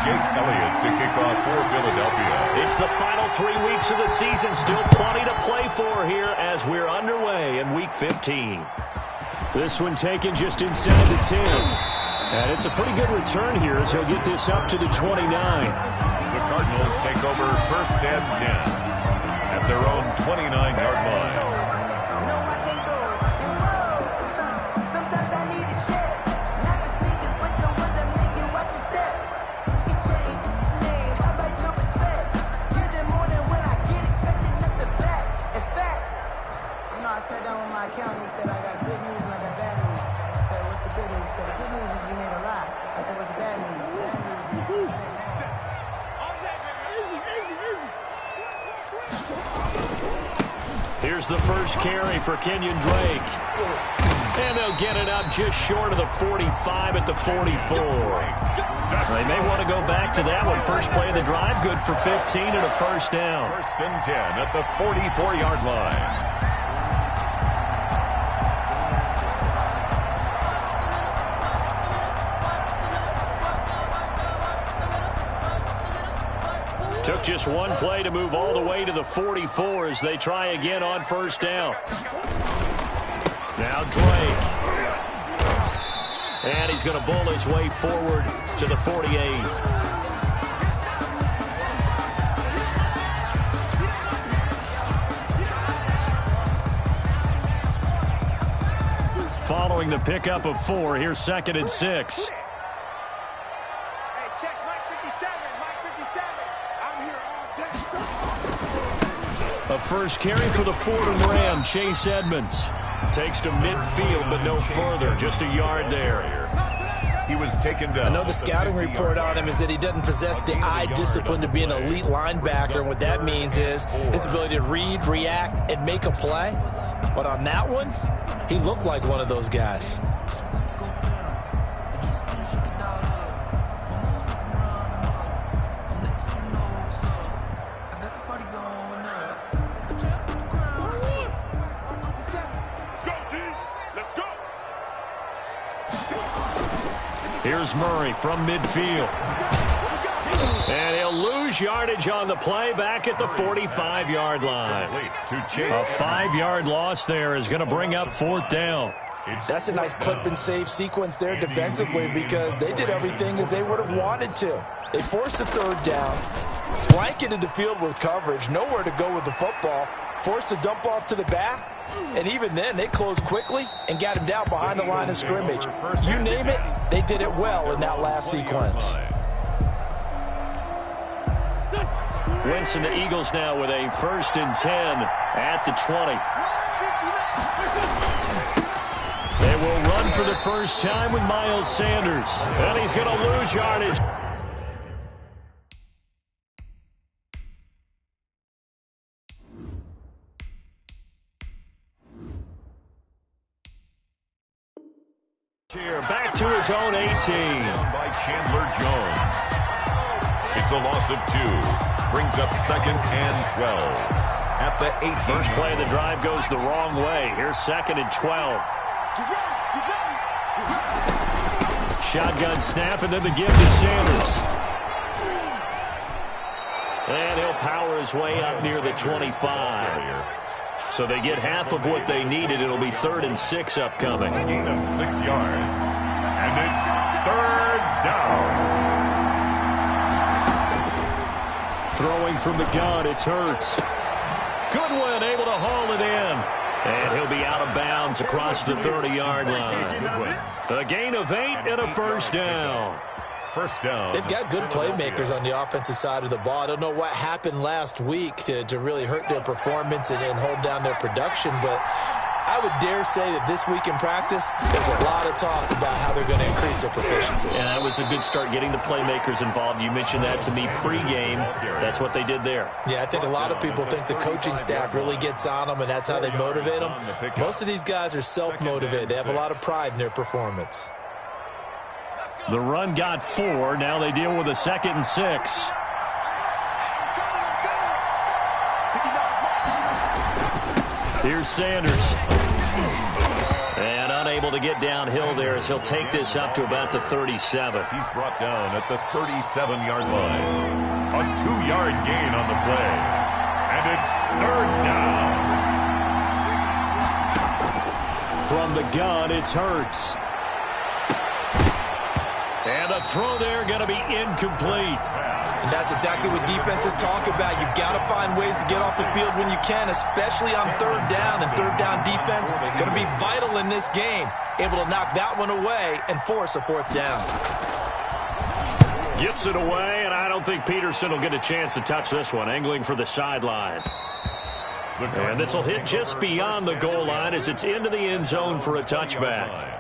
Jake Elliott to kick off for Philadelphia. It's the final 3 weeks of the season. Still plenty to play for here as we're underway in Week 15. This one taken just inside the 10. And it's a pretty good return here as he'll get this up to the 29. The Cardinals take over 1st and 10 at their own 29-yard line. Here's the first carry for Kenyon Drake. And they'll get it up just short of the 45 at the 44. They may want to go back to that one. First play of the drive, good for 15 and a first down. 1st and 10 at the 44-yard line. Took just one play to move all the way to the 44 as they try again on first down. Now Drake. And he's going to bull his way forward to the 48. Following the pickup of 4, here's 2nd and 6. A first carry for the Fordham Ram, Chase Edmonds. Takes to midfield, but no further. Just a yard there. He was taken down. I know the scouting report on him is that he doesn't possess the eye discipline to be an elite linebacker, and what that means is his ability to read, react, and make a play. But on that one, he looked like one of those guys. Here's Murray from midfield. And he'll lose yardage on the play back at the 45-yard line. A 5-yard loss there is going to bring up 4th down. That's a nice clip and save sequence there defensively because they did everything as they would have wanted to. They forced the 3rd down, blanketed the field with coverage, nowhere to go with the football, forced the dump off to the back, and even then they closed quickly and got him down behind the line of scrimmage. You name it, they did it well in that last sequence. Winston, the Eagles now with a 1st and 10 at the 20. They will run for the first time with Miles Sanders. And he's going to lose yardage. Here, back to his own 18. By Chandler Jones. It's a loss of 2. Brings up 2nd and 12. At the 18. First play of the drive goes the wrong way. Here's 2nd and 12. Shotgun snap and then the give to Sanders. And he'll power his way up near the 25. So they get half of what they needed. It'll be 3rd and 6 upcoming. A gain of 6 yards. And it's 3rd down. Throwing from the gun, it's Hurts. Goodwin able to haul it in. And he'll be out of bounds across the 30-yard line. A gain of 8 and a first down. First down. They've got good playmakers on the offensive side of the ball. I don't know what happened last week to really hurt their performance and hold down their production, but I would dare say that this week in practice, there's a lot of talk about how they're going to increase their proficiency. And that was a good start getting the playmakers involved. You mentioned that to me pregame. That's what they did there. Yeah, I think a lot of people think the coaching staff really gets on them, and that's how they motivate them. Most of these guys are self-motivated. They have a lot of pride in their performance. The run got 4. Now they deal with a 2nd and 6. Here's Sanders. And unable to get downhill there as he'll take this up to about the 37. He's brought down at the 37-yard line. A 2-yard gain on the play. And it's third down. From the gun, it's Hurts. And the throw there going to be incomplete. And that's exactly what defenses talk about. You've got to find ways to get off the field when you can, especially on third down. And third down defense going to be vital in this game. Able to knock that one away and force a fourth down. Gets it away, and I don't think Peterson will get a chance to touch this one. Angling for the sideline. And this will hit just beyond the goal line as it's into the end zone for a touchback.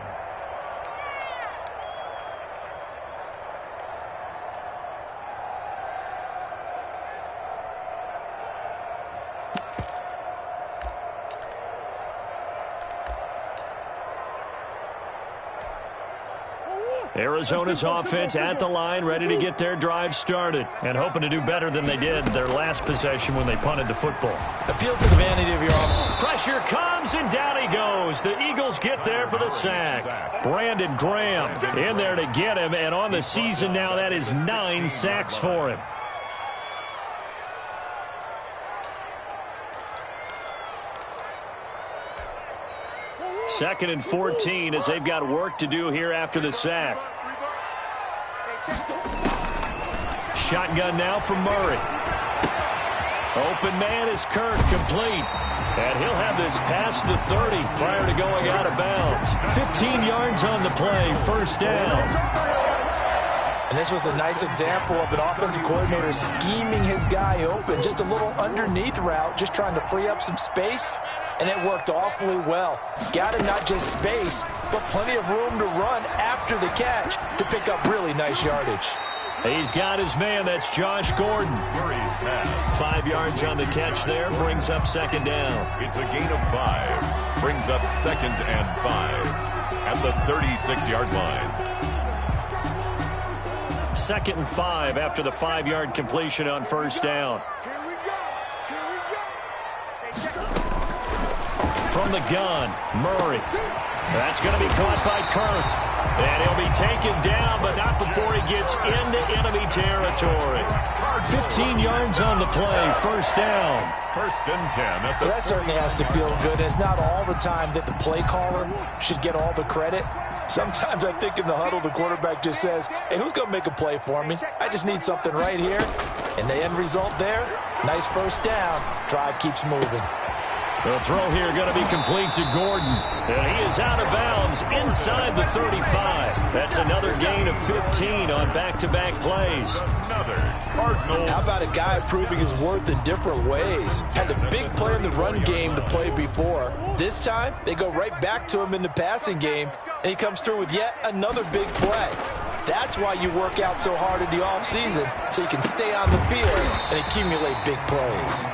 Arizona's offense at the line, ready to get their drive started and hoping to do better than they did their last possession when they punted the football. Appeal to the vanity of your offense. Pressure comes, and down he goes. The Eagles get there for the sack. Brandon Graham in there to get him, and on the season now, that is 9 sacks for him. Second and 14 as they've got work to do here after the sack. Shotgun now from Murray. Open man is Kirk, complete. And he'll have this past the 30 prior to going out of bounds. 15 yards on the play, first down. And this was a nice example of an offensive coordinator scheming his guy open. Just a little underneath route, just trying to free up some space. And it worked awfully well. Got him not just space, but plenty of room to run after the catch to pick up really nice yardage. He's got his man. That's Josh Gordon. Murray's pass. 5 yards on the catch there. Brings up second down. It's a gain of 5. Brings up second and 5 at the 36-yard line. Second and 5 after the 5-yard completion on first down. From the gun, Murray. That's going to be caught by Kirk. And he'll be taken down, but not before he gets into enemy territory. 15 yards on the play, first down. First and 10 at the... Well, that certainly has to feel good. It's not all the time that the play caller should get all the credit. Sometimes I think in the huddle, the quarterback just says, hey, who's going to make a play for me? I just need something right here. And the end result there, nice first down. Drive keeps moving. The throw here going to be complete to Gordon. And he is out of bounds inside the 35. That's another gain of 15 on back-to-back plays. Another Cardinals. How about a guy proving his worth in different ways? Had a big play in the run game the play before. This time, they go right back to him in the passing game, and he comes through with yet another big play. That's why you work out so hard in the offseason, so you can stay on the field and accumulate big plays.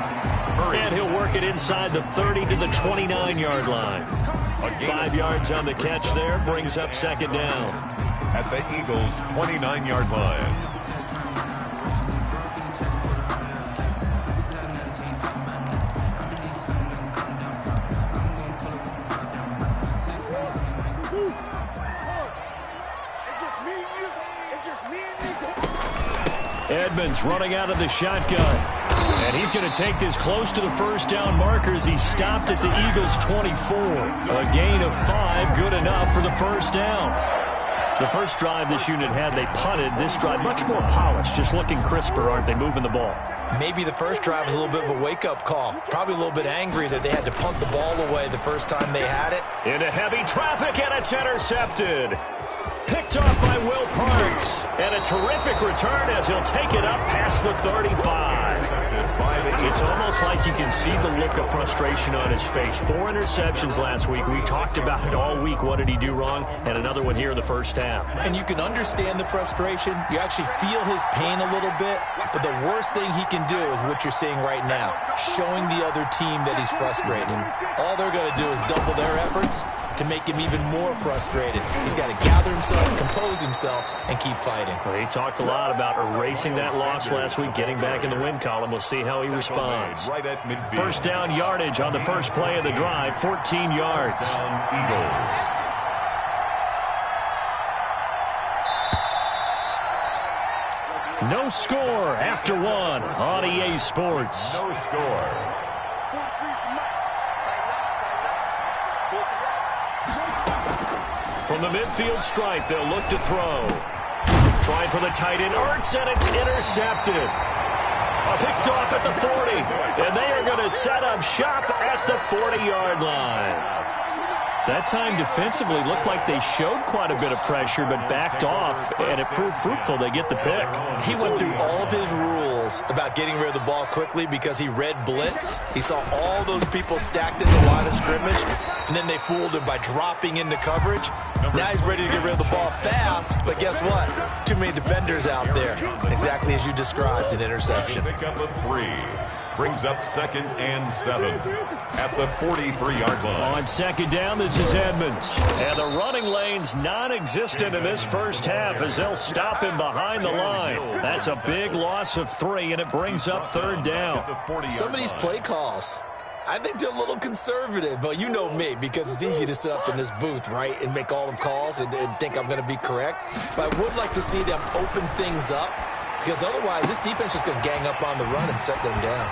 And he'll work it inside the 30 to the 29-yard line. 5 yards on the catch there, brings up second down. At the Eagles' 29-yard line. Edmonds running out of the shotgun. And he's going to take this close to the first down marker as he stopped at the Eagles' 24. A gain of 5, good enough for the first down. The first drive this unit had, they punted. This drive, much more polished, just looking crisper, aren't they, moving the ball? Maybe the first drive was a little bit of a wake-up call. Probably a little bit angry that they had to punt the ball away the first time they had it. Into heavy traffic, and it's intercepted. Picked off by Will Parks. And a terrific return as he'll take it up past the 35. It's almost like you can see the look of frustration on his face. 4 interceptions last week. We talked about it all week. What did he do wrong? And another one here in the first half. And you can understand the frustration. You actually feel his pain a little bit. But the worst thing he can do is what you're seeing right now. Showing the other team that he's frustrated. All they're going to do is double their efforts to make him even more frustrated. He's got to gather himself, compose himself, and keep fighting. Well, he talked a lot about erasing that loss last week, getting back in the win column. We'll see how he responds. Right at midfield. First down yardage on the first play of the drive, 14 yards. Eagles. No score after one on EA Sports. No score. From the midfield stripe, they'll look to throw. Trying for the tight end, Ertz, and it's intercepted. Picked off at the 40, and they are going to set up shop at the 40-yard line. That time defensively looked like they showed quite a bit of pressure but backed off, and it proved fruitful. They get the pick. He went through all of his rules about getting rid of the ball quickly because he read blitz. He saw all those people stacked in the line of scrimmage, and then they fooled him by dropping into coverage. Now he's ready to get rid of the ball fast, but guess what? Too many defenders out there. Exactly as you described, an interception. Pick up a 3. Brings up 2nd and 7 at the 43-yard line. On second down, this is Edmonds. And the running lane's non-existent in this first half as they'll stop him behind the line. That's a big loss of 3, and it brings up 3rd down. Some of these play calls, I think they're a little conservative, but you know me, because it's easy to sit up in this booth, right, and make all the calls and think I'm going to be correct. But I would like to see them open things up, because otherwise this defense is going to gang up on the run and shut them down.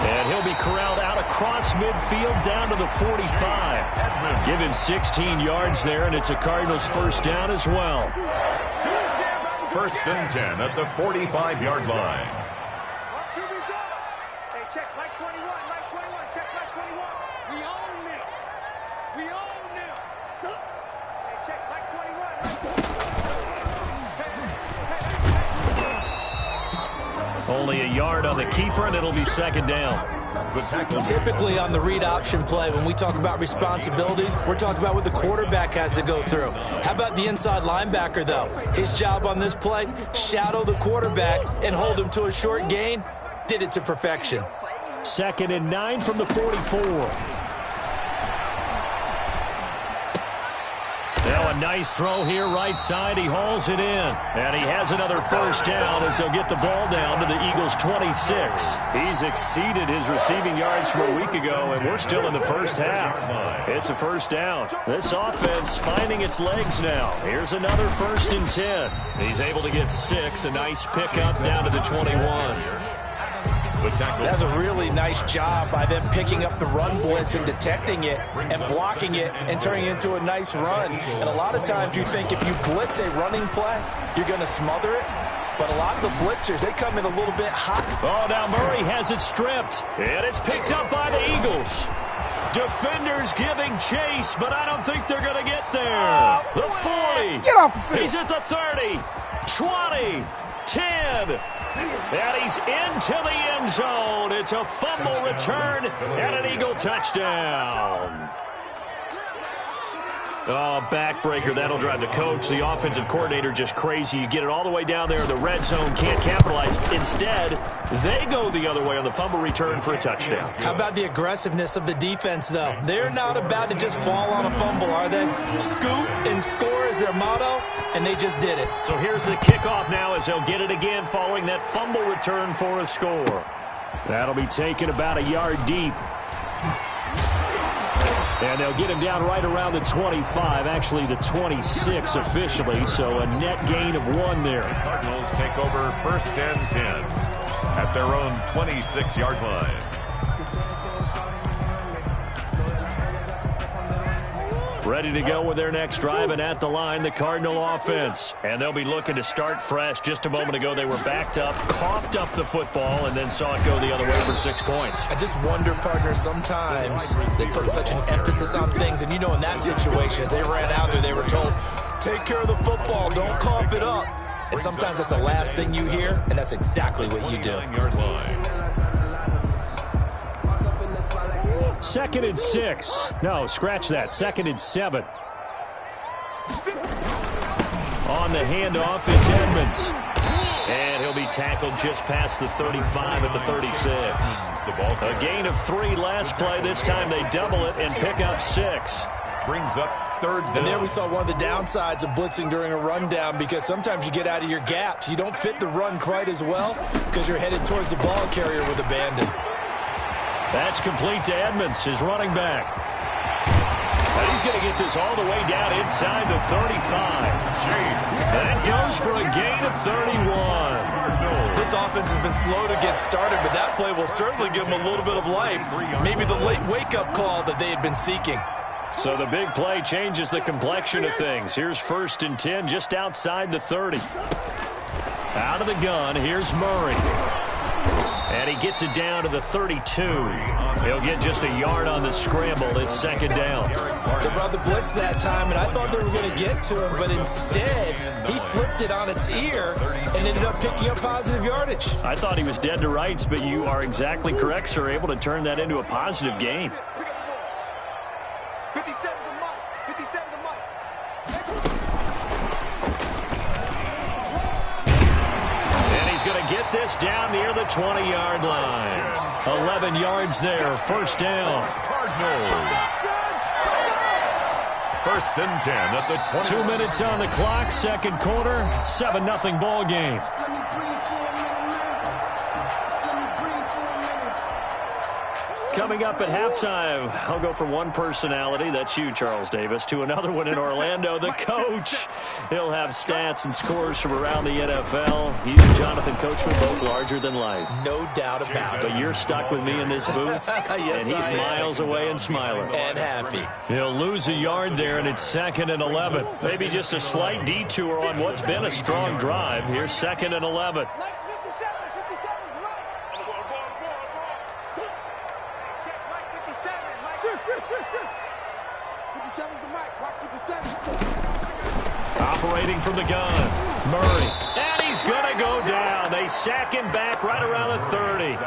And he'll be corralled out across midfield down to the 45. Give him 16 yards there, and it's a Cardinals first down as well. 1st and 10 at the 45-yard line. Hey, check Mike 21, Mike 21, check Mike 21. We own them. We own them. Hey, check Mike 21. Only a yard on the keeper, and it'll be 2nd down. Typically on the read option play, when we talk about responsibilities, we're talking about what the quarterback has to go through. How about the inside linebacker, though? His job on this play, shadow the quarterback and hold him to a short gain. Did it to perfection. 2nd and 9 from the 44. Now a nice throw here right side. He hauls it in. And he has another first down as they'll get the ball down to the Eagles' 26. He's exceeded his receiving yards from a week ago, and we're still in the first half. It's a first down. This offense finding its legs now. Here's another 1st and 10. He's able to get 6. A nice pickup down to the 21. That's a really nice job by them picking up the run blitz and detecting it and blocking it and turning it into a nice run. And a lot of times you think if you blitz a running play, you're going to smother it. But a lot of the blitzers, they come in a little bit hot. Oh, now Murray has it stripped. And it's picked up by the Eagles. Defenders giving chase, but I don't think they're going to get there. The 40. Get off the field. He's at the 30, 20, 10. And he's into the end zone. It's a fumble return and an Eagle touchdown. Oh, backbreaker. That'll drive the coach, the offensive coordinator, just crazy. You get it all the way down there in the red zone, can't capitalize. Instead, they go the other way on the fumble return for a touchdown. How about the aggressiveness of the defense, though? They're not about to just fall on a fumble, are they? Scoop and score is their motto, and they just did it. So here's the kickoff now as they'll get it again following that fumble return for a score. That'll be taken about a yard deep. And they'll get him down right around the 25, actually the 26 officially, so a net gain of 1 there. The Cardinals take over 1st and 10 at their own 26-yard line. Ready to go with their next drive, and at the line, the Cardinal offense. And they'll be looking to start fresh. Just a moment ago, they were backed up, coughed up the football, and then saw it go the other way for 6 points. I just wonder, partner, sometimes they put such an emphasis on things. And, you know, in that situation, as they ran out there, they were told, take care of the football, don't cough it up. And sometimes that's the last thing you hear, and that's exactly what you do. 29-yard line. 2nd and 6. No, scratch that. 2nd and 7. On the handoff, it's Edmonds. And he'll be tackled just past the 35 at the 36. A gain of 3 last play. This time they double it and pick up 6. Brings up 3rd down. And there we saw one of the downsides of blitzing during a rundown, because sometimes you get out of your gaps. You don't fit the run quite as well because you're headed towards the ball carrier with abandon. That's complete to Edmonds, his running back. And he's going to get this all the way down inside the 35. That goes for a gain of 31. This offense has been slow to get started, but that play will certainly give them a little bit of life. Maybe the late wake-up call that they had been seeking. So the big play changes the complexion of things. Here's 1st and 10 just outside the 30. Out of the gun, here's Murray. And he gets it down to the 32. He'll get just a yard on the scramble. It's 2nd down. They brought the blitz that time, and I thought they were going to get to him, but instead he flipped it on its ear and ended up picking up positive yardage. I thought he was dead to rights, but you are exactly correct, sir. Able to turn that into a positive gain. 57 to Mike. 57 to Mike. And he's going to get this down near the 20-yard line. 11 yards there, 1st down. Cardinals. 1st and 10 at the 20. 2 minutes on the clock, 2nd quarter, 7-0 ball game. Coming up at halftime, I'll go from one personality, that's you, Charles Davis, to another one in Orlando, the coach. He'll have stats and scores from around the NFL. He and Jonathan Coachman both larger than life. No doubt about it. But you're stuck with me in this booth, Yes, and he's miles away and smiling. And happy. He'll lose a yard there, and it's 2nd and 11. Maybe just a slight detour on what's been a strong drive. Here's 2nd and 11. Mike's 57. 57's right. Check Mike 57. Mike. Sure. 57's the Mike. Watch 57. Operating from the gun, Murray. And he's going to go down. They sack him back right around the 30.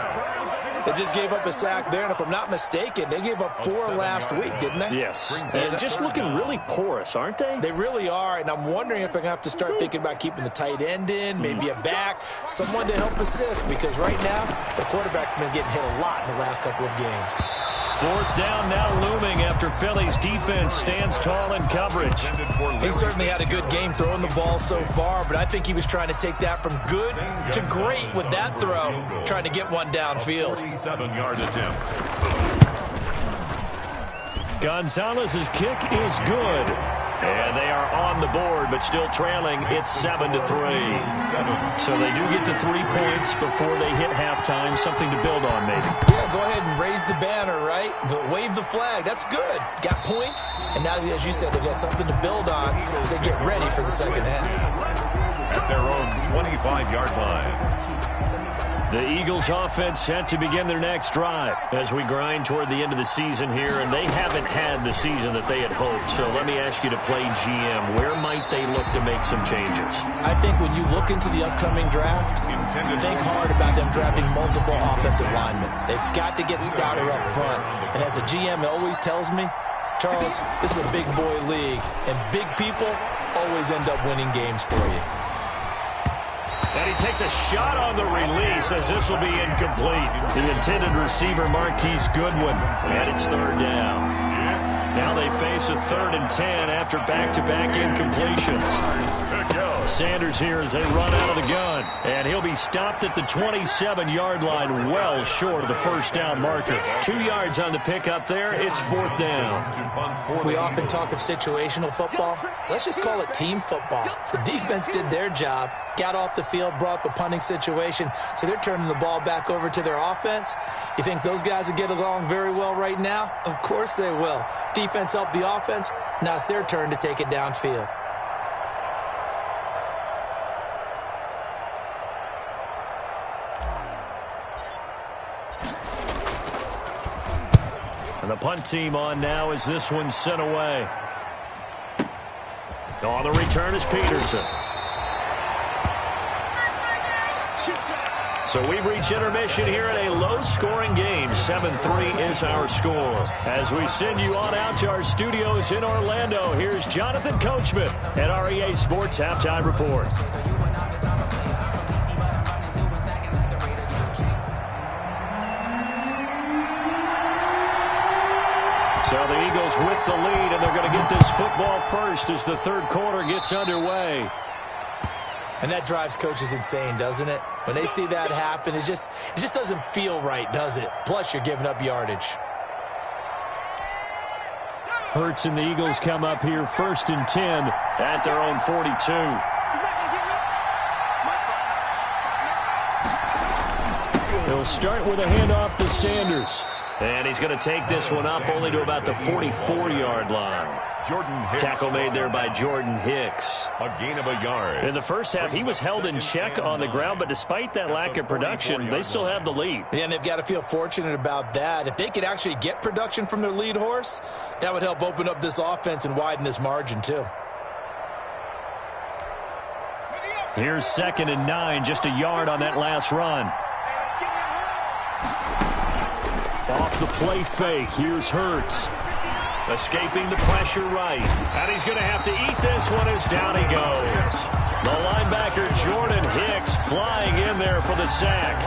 They just gave up a sack there, and if I'm not mistaken, they gave up 4 last week, didn't they? Yes. And just looking really porous, aren't they? They really are, and I'm wondering if I'm going to have to start thinking about keeping the tight end in, maybe a back, someone to help assist, because right now, the quarterback's been getting hit a lot in the last couple of games. 4th down now looming after Philly's defense stands tall in coverage. He certainly had a good game throwing the ball so far, but I think he was trying to take that from good to great with that throw, trying to get one downfield. 47-yard attempt. Gonzalez's kick is good. And they are on the board, but still trailing. It's 7-3. So they do get the 3 points before they hit halftime. Something to build on, maybe. Yeah, go ahead and raise the banner, right? But wave the flag. That's good. Got points, and now, as you said, they've got something to build on as they get ready for the second half. At their own 25-yard line. The Eagles offense set to begin their next drive as we grind toward the end of the season here, and they haven't had the season that they had hoped. So let me ask you to play GM. Where might they look to make some changes? I think when you look into the upcoming draft, think hard about them drafting multiple offensive linemen. They've got to get stouter up front. And as a GM, it always tells me, Charles, this is a big boy league, and big people always end up winning games for you. And he takes a shot on the release as this will be incomplete. The intended receiver, Marquise Goodwin. And it's 3rd down. Now they face a 3rd and 10 after back-to-back incompletions. Sanders here as they run out of the gun. And he'll be stopped at the 27-yard line, well short of the 1st down marker. 2 yards on the pickup there. It's 4th down. We often talk of situational football. Let's just call it team football. The defense did their job, got off the field, brought the punting situation, so they're turning the ball back over to their offense. You think those guys will get along very well right now? Of course they will. Defense helped the offense. Now it's their turn to take it downfield. And the punt team on now as this one's sent away. On the return is Peterson. So we've reached intermission here in a low-scoring game. 7-3 is our score. As we send you on out to our studios in Orlando, here's Jonathan Coachman at REA Sports Halftime Report. So the Eagles with the lead, and they're going to get this football first as the 3rd quarter gets underway. And that drives coaches insane, doesn't it? When they see that happen, it just doesn't feel right, does it? Plus, you're giving up yardage. Hurts and the Eagles come up here 1st and 10 at their own 42. He'll start with a handoff to Sanders. And he's going to take this one up only to about the 44-yard line. Tackle made there by Jordan Hicks. A gain of a yard. In the first half, he was held in check on the ground, but despite that lack of production, they still have the lead. Yeah, and they've got to feel fortunate about that. If they could actually get production from their lead horse, that would help open up this offense and widen this margin too. Here's 2nd and 9, just a yard on that last run. Off the play fake, here's Hurts. Escaping the pressure right. And he's going to have to eat this one as down he goes. The linebacker Jordan Hicks flying in there for the sack.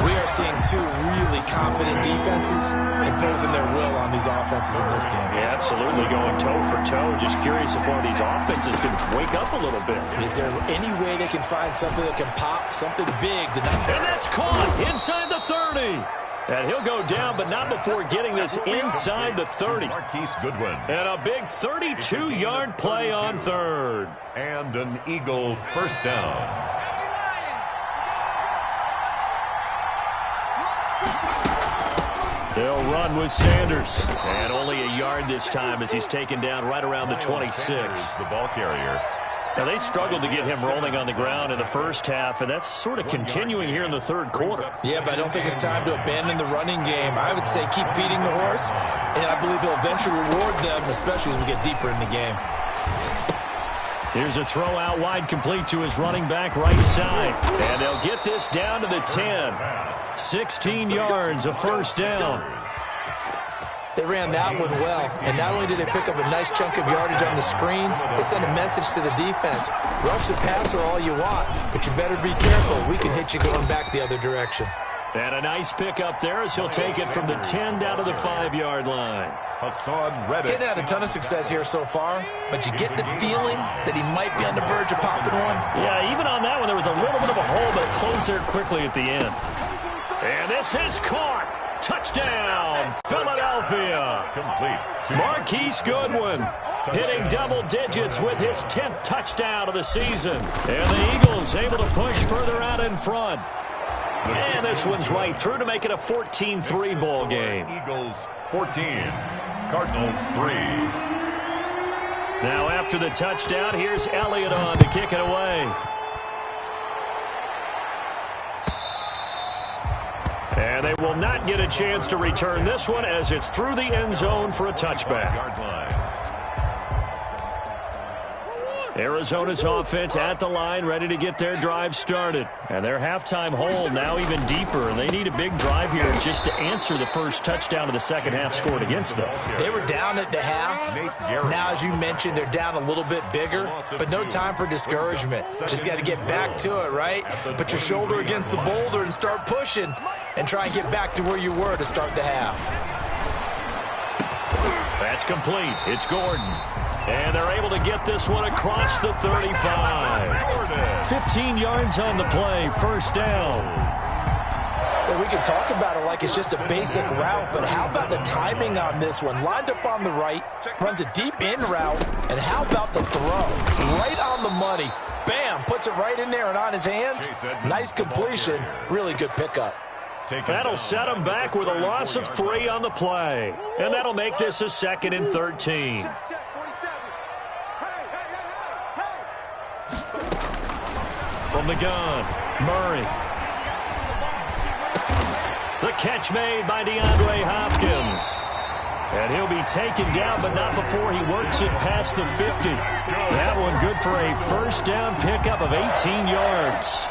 We are seeing two really confident defenses imposing their will on these offenses in this game. Yeah, absolutely going toe for toe. Just curious if one of these offenses can wake up a little bit. Is there any way they can find something that can pop, something big to knock? And that's caught inside the 30. And he'll go down, but not before getting this inside the 30. Marquise Goodwin. And a big 32-yard play on 3rd. And an Eagle first down. They'll run with Sanders. And only a yard this time as he's taken down right around the 26. The ball carrier. Now, they struggled to get him rolling on the ground in the first half, and that's sort of continuing here in the 3rd quarter. Yeah, but I don't think it's time to abandon the running game. I would say keep feeding the horse, and I believe he'll eventually reward them, especially as we get deeper in the game. Here's a throw out wide complete to his running back right side. And they'll get this down to the 10. 16 yards, a first down. They ran that one well, and not only did they pick up a nice chunk of yardage on the screen, they sent a message to the defense. Rush the passer all you want, but you better be careful. We can hit you going back the other direction. And a nice pickup there as he'll take it from the 10 down to the 5-yard line. Hassan Reddick. Getting had a ton of success here so far, but you get the feeling that he might be on the verge of popping one. Yeah, even on that one, there was a little bit of a hole, but it closed there quickly at the end. And this is caught. Touchdown, Philadelphia. Complete. Marquise Goodwin hitting double digits with his 10th touchdown of the season. And the Eagles able to push further out in front. And this one's right through to make it a 14-3 ball game. Eagles 14, Cardinals 3. Now after the touchdown, here's Elliott on to kick it away. And they will not get a chance to return this one as it's through the end zone for a touchback. Arizona's offense at the line, ready to get their drive started. And their halftime hole now even deeper, and they need a big drive here just to answer the first touchdown of the second half scored against them. They were down at the half. Now, as you mentioned, they're down a little bit bigger, but no time for discouragement. Just got to get back to it, right? Put your shoulder against the boulder and start pushing and try and get back to where you were to start the half. That's complete. It's Gordon. And they're able to get this one across the 35. 15 yards on the play, first down. Well, we can talk about it like it's just a basic route, but how about the timing on this one? Lined up on the right, runs a deep in route, and how about the throw? Right on the money. Bam, puts it right in there and on his hands. Nice completion, really good pickup. That'll set him back with a loss of 3 on the play. And that'll make this a 2nd and 13. From the gun, Murray. The catch made by DeAndre Hopkins. And he'll be taken down, but not before he works it past the 50. That one good for a first down pickup of 18 yards.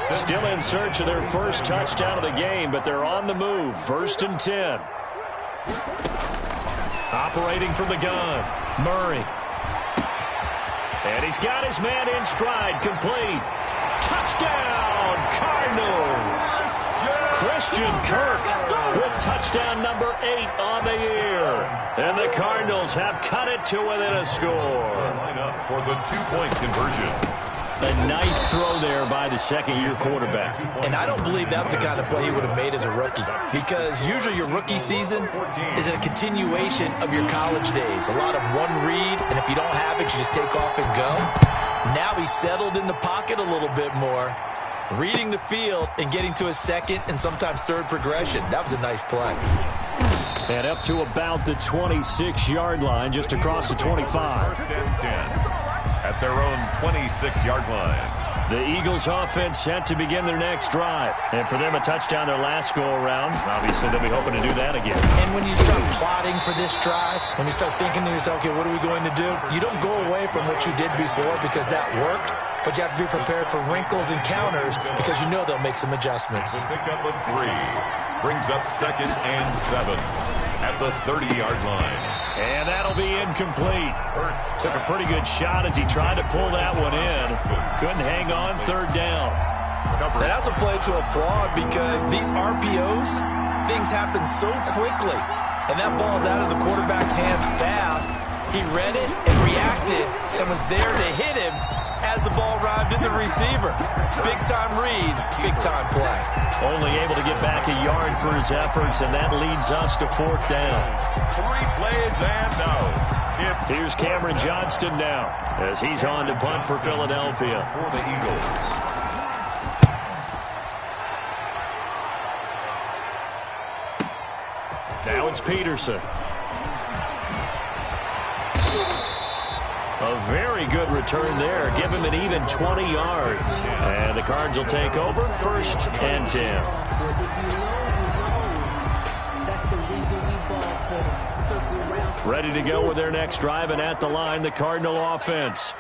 Still in search of their first touchdown of the game, but they're on the move. 1st and 10. Operating from the gun, Murray. And he's got his man in stride, complete. Touchdown, Cardinals. Christian Kirk with touchdown number 8 on the year. And the Cardinals have cut it to within a score. Line up for the 2-point conversion. A nice throw there by the second-year quarterback. And I don't believe that was the kind of play he would have made as a rookie, because usually your rookie season is a continuation of your college days. A lot of one read, and if you don't have it, you just take off and go. Now he's settled in the pocket a little bit more, reading the field and getting to a second and sometimes third progression. That was a nice play. And up to about the 26-yard line, just across the 25. First and 10 at their own 26-yard line. The Eagles offense set to begin their next drive. And for them, a touchdown their last go-around. Obviously, they'll be hoping to do that again. And when you start plotting for this drive, when you start thinking to yourself, okay, what are we going to do? You don't go away from what you did before because that worked, but you have to be prepared for wrinkles and counters because you know they'll make some adjustments. The pickup of 3 brings up 2nd and 7 at the 30-yard line. And that'll be incomplete. Took a pretty good shot as he tried to pull that one in. Couldn't hang on, 3rd down. And that's a play to applaud because these RPOs, things happen so quickly. And that ball's out of the quarterback's hands fast. He read it and reacted and was there to hit him as the ball arrived at the receiver. Big-time read, big-time play. Only able to get back a yard for his efforts, and that leads us to 4th down. 3 plays and out. Here's Cameron Johnston now as he's on to punt for Philadelphia. For the Eagles. Now it's Peterson. A very good return there. Give him an even 20 yards. And the Cards will take over, 1st and 10. Ready to go with their next drive, and at the line, the Cardinal offense.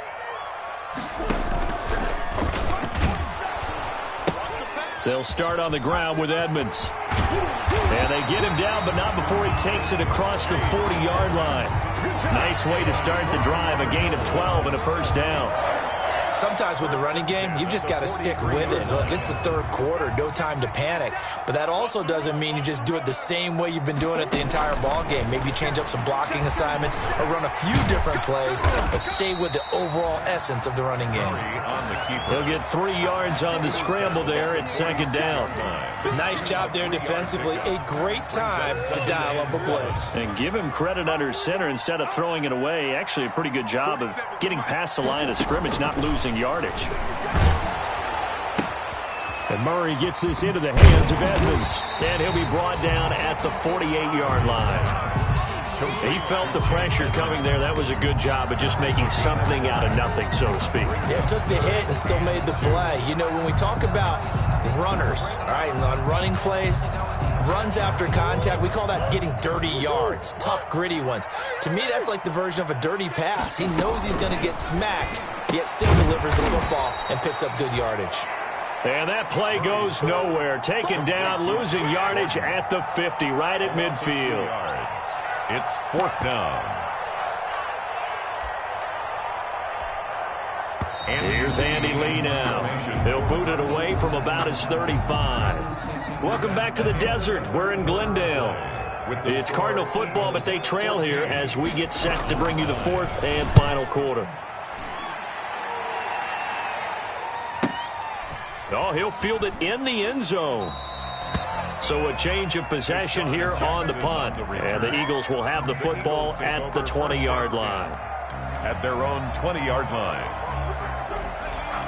They'll start on the ground with Edmonds. And they get him down, but not before he takes it across the 40-yard line. Nice way to start the drive, a gain of 12 and a 1st down. Sometimes with the running game, you've just got to stick with it. Look, it's the 3rd quarter, no time to panic. But that also doesn't mean you just do it the same way you've been doing it the entire ball game. Maybe change up some blocking assignments or run a few different plays, but stay with the overall essence of the running game. He'll get 3 yards on the scramble there at 2nd down. Nice job there defensively. A great time to dial up a blitz. And give him credit under center instead of throwing it away. Actually, a pretty good job of getting past the line of scrimmage, not losing yardage. And Murray gets this into the hands of Edmonds. And he'll be brought down at the 48-yard line. He felt the pressure coming there. That was a good job of just making something out of nothing, so to speak. Yeah, took the hit and still made the play. You know, when we talk about runners, all right, on running plays, runs after contact, we call that getting dirty yards, tough, gritty ones. To me, that's like the version of a dirty pass. He knows he's going to get smacked, yet still delivers the football and picks up good yardage. And that play goes nowhere. Taken down, losing yardage at the 50, right at midfield. It's 4th down. Here's Andy Lee now. He'll boot it away from about his 35. Welcome back to the desert. We're in Glendale. It's Cardinal football, but they trail here as we get set to bring you the 4th and final quarter. Oh, he'll field it in the end zone. So a change of possession here on the punt. And the Eagles will have the football at the 20-yard line. At their own 20-yard line.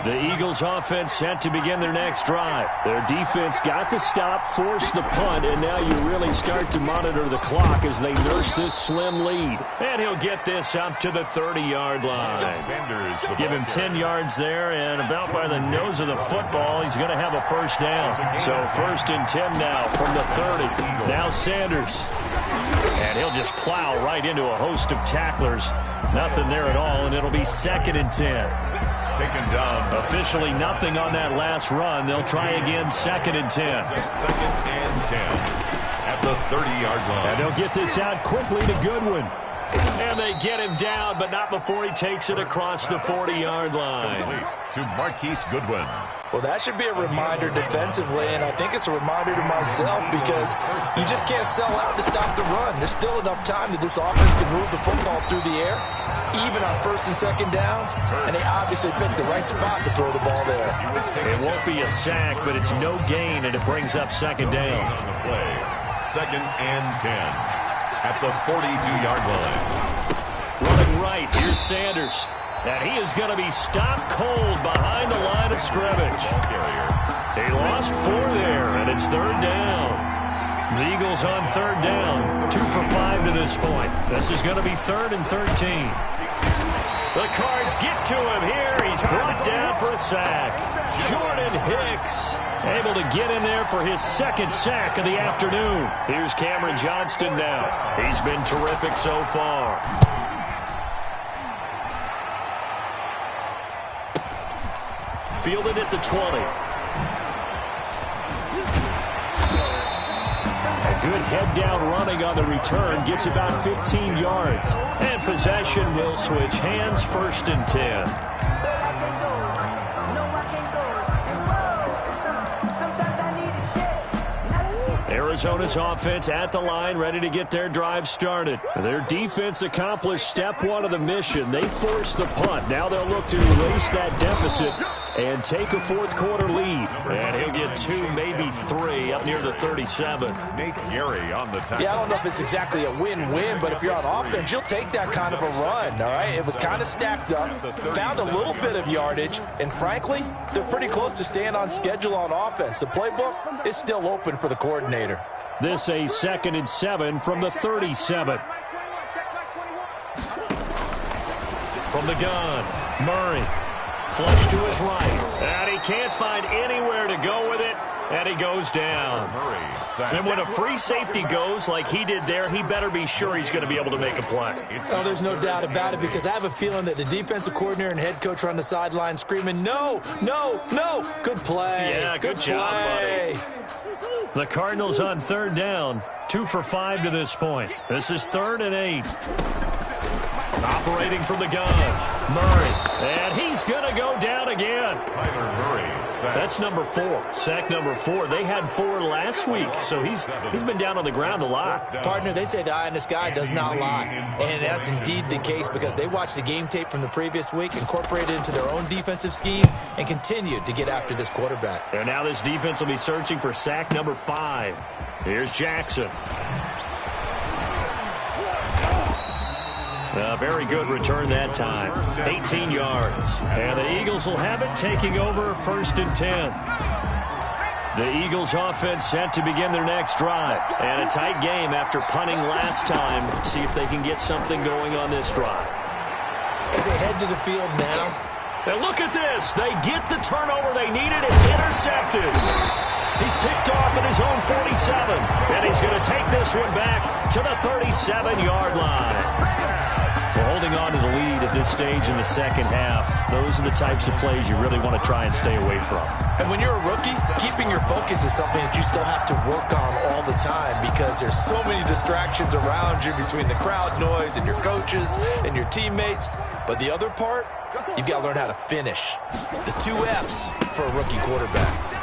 The Eagles offense set to begin their next drive. Their defense got the stop, forced the punt, and now you really start to monitor the clock as they nurse this slim lead. And he'll get this up to the 30-yard line. Give him 10 yards there, and about by the nose of the football, he's going to have a 1st down. So 1st and 10 now from the 30. Now Sanders. And he'll just plow right into a host of tacklers. Nothing there at all, and it'll be 2nd and 10. Taken down. Officially nothing on that last run. They'll try again, 2nd and 10. 2nd and 10 at the 30-yard line. And they'll get this out quickly to Goodwin. And they get him down, but not before he takes it across the 40-yard line. Complete to Marquise Goodwin. Well, that should be a reminder defensively, and I think it's a reminder to myself because you just can't sell out to stop the run. There's still enough time that this offense can move the football through the air, even on first and second downs, and they obviously picked the right spot to throw the ball there. It won't be a sack, but it's no gain, and it brings up second down. On the play, 2nd and 10 at the 42-yard line. Running right, here's Sanders. And he is going to be stopped cold behind the line of scrimmage. He lost 4 there, and it's 3rd down. The Eagles on 3rd down, 2 for 5 to this point. This is going to be 3rd and 13. The Cards get to him here. He's brought down for a sack. Jordan Hicks able to get in there for his 2nd sack of the afternoon. Here's Cameron Johnston now. He's been terrific so far. Fielded at the 20. A good head-down running on the return gets about 15 yards. And possession will switch hands, 1st and 10. Arizona's offense at the line, ready to get their drive started. Their defense accomplished step 1 of the mission. They forced the punt. Now they'll look to erase that deficit and take a 4th quarter lead. And he'll get 2, maybe 3 up near the 37. Nate Gary on the tackle. Yeah, I don't know if it's exactly a win-win, but if you're on offense, you'll take that kind of a run, all right? It was kind of stacked up, found a little bit of yardage, and frankly, they're pretty close to staying on schedule on offense. The playbook is still open for the coordinator. This a 2nd and 7 from the 37. From the gun, Murray. Flush to his right. And he can't find anywhere to go with it. And he goes down. And when a free safety goes like he did there, he better be sure he's going to be able to make a play. Oh, there's no doubt about it, because I have a feeling that the defensive coordinator and head coach are on the sideline screaming, no, no, no. Good play. Yeah, good job, buddy. The Cardinals on 3rd down, 2 for 5 to this point. This is 3rd and 8. Operating from the gun, Murray. And he's going to go down again. That's number 4, sack number 4. They had 4 last week, so he's been down on the ground a lot. Partner, they say the eye in the sky does not lie. And that's indeed the case, because they watched the game tape from the previous week, incorporated it into their own defensive scheme, and continued to get after this quarterback. And now this defense will be searching for sack number 5. Here's Jackson. A very good return that time. 18 yards. And the Eagles will have it, taking over 1st and 10. The Eagles offense set to begin their next drive. And a tight game after punting last time. See if they can get something going on this drive. As they head to the field now. And look at this. They get the turnover they needed. It's intercepted. He's picked off at his own 47. And he's going to take this one back to the 37-yard line. We're holding on to the lead at this stage in the 2nd half. Those are the types of plays you really want to try and stay away from. And when you're a rookie, keeping your focus is something that you still have to work on all the time, because there's so many distractions around you between the crowd noise and your coaches and your teammates. But the other part, you've got to learn how to finish. The 2 F's for a rookie quarterback.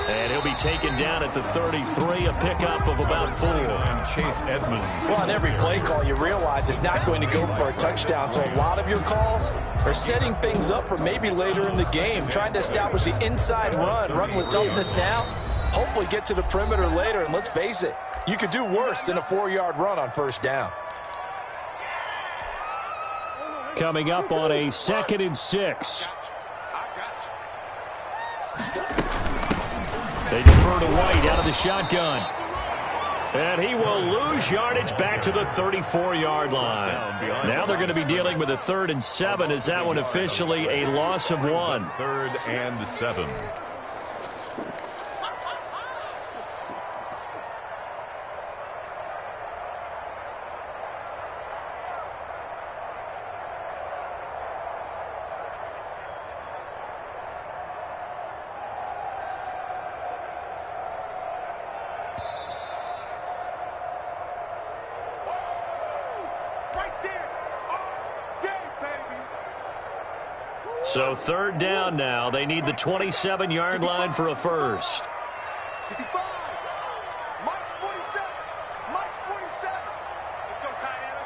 And he'll be taken down at the 33, a pickup of about 4. And Chase Edmonds. Well, on every play call, you realize it's not going to go for a touchdown, so a lot of your calls are setting things up for maybe later in the game, trying to establish the inside run with toughness now, hopefully get to the perimeter later, and let's face it, you could do worse than a 4-yard run on 1st down. Coming up on a 2nd and 6. They defer to White out of the shotgun. And he will lose yardage back to the 34-yard line. Now they're going to be dealing with a 3rd and 7. Is that one officially a loss of 1? 3rd and 7. So third down now. They need the 27-yard line for a first. 55. March 47. March 47. Let's go, tight end.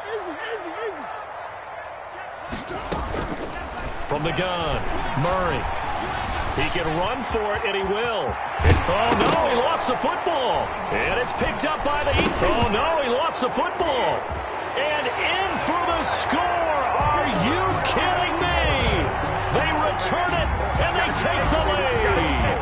From the gun, Murray. He can run for it, and he will. Oh, no, he lost the football. And it's picked up by the Eagles. Oh, no, he lost the football. And in for the score. Are you kidding me? They return it, and they take the lead.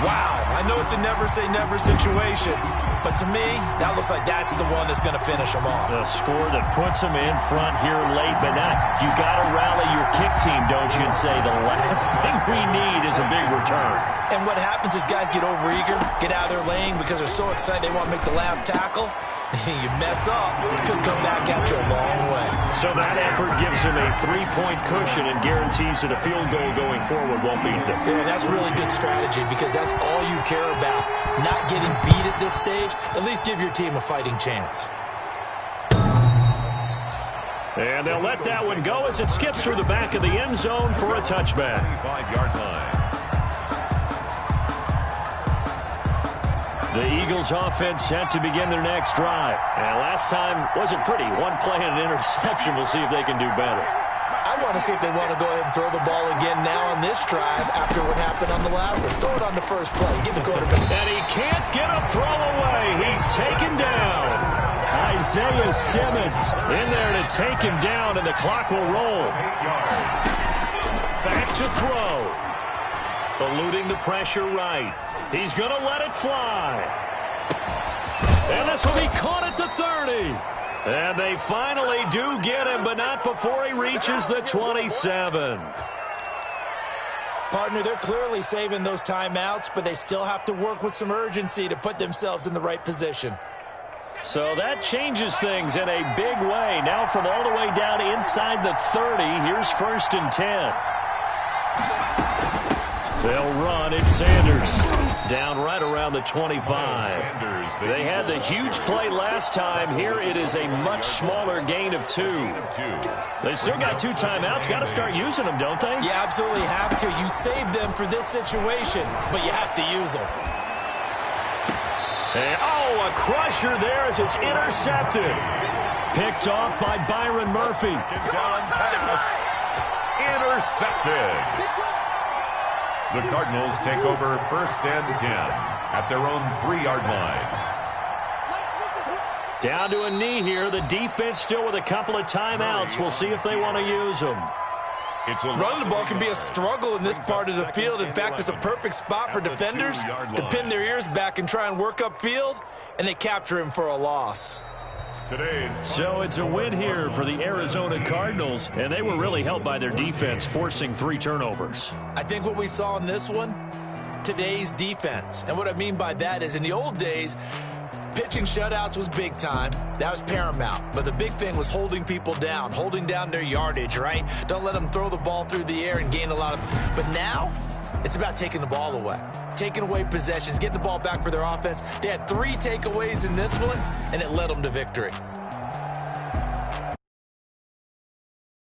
Wow, I know it's a never-say-never situation, but to me, that looks like that's the one that's going to finish them off. The score that puts them in front here late, but now you got to rally your kick team, don't you, and say the last thing we need is a big return. And what happens is guys get overeager, get out of their lane because they're so excited they want to make the last tackle. You mess up, it could come back at you a long way. So that effort gives him a 3-point cushion and guarantees that a field goal going forward won't beat them. Yeah, that's really good strategy because that's all you care about. Not getting beat at this stage, at least give your team a fighting chance. And they'll let that one go as it skips through the back of the end zone for a touchback. 25-yard line. The Eagles offense set to begin their next drive. And last time wasn't pretty. One play and an interception. We'll see if they can do better. I want to see if they want to go ahead and throw the ball again now on this drive after what happened on the last one. Throw it on the first play. Give the quarterback. And he can't get a throw away. He's taken down. Isaiah Simmons in there to take him down, and the clock will roll. Back to throw. Eluding the pressure right. He's going to let it fly. And this will be caught at the 30. And they finally do get him, but not before he reaches the 27. Partner, they're clearly saving those timeouts, but they still have to work with some urgency to put themselves in the right position. So that changes things in a big way. Now from all the way down inside the 30, here's 1st and 10. They'll run. It's Sanders down right around the 25. They had the huge play last time. Here it is a much smaller gain of 2. They still got 2 timeouts. Got to start using them, don't they? You absolutely have to. You save them for this situation, but you have to use them. And, oh, a crusher there as it's intercepted. Picked off by Byron Murphy. Down pass. Intercepted. The Cardinals take over 1st and 10 at their own 3-yard line. Down to a knee here. The defense still with a couple of timeouts. We'll see if they want to use them. Running the ball can be a struggle in this part of the field. In fact, it's a perfect spot for defenders to pin their ears back and try and work upfield, and they capture him for a loss. So it's a win here for the Arizona Cardinals, and they were really helped by their defense, forcing 3 turnovers. I think what we saw in this one, today's defense. And what I mean by that is in the old days, pitching shutouts was big time. That was paramount. But the big thing was holding people down, holding down their yardage, right? Don't let them throw the ball through the air and gain a lot of... But now, it's about taking the ball away. Taking away possessions, getting the ball back for their offense. They had 3 takeaways in this one, and it led them to victory.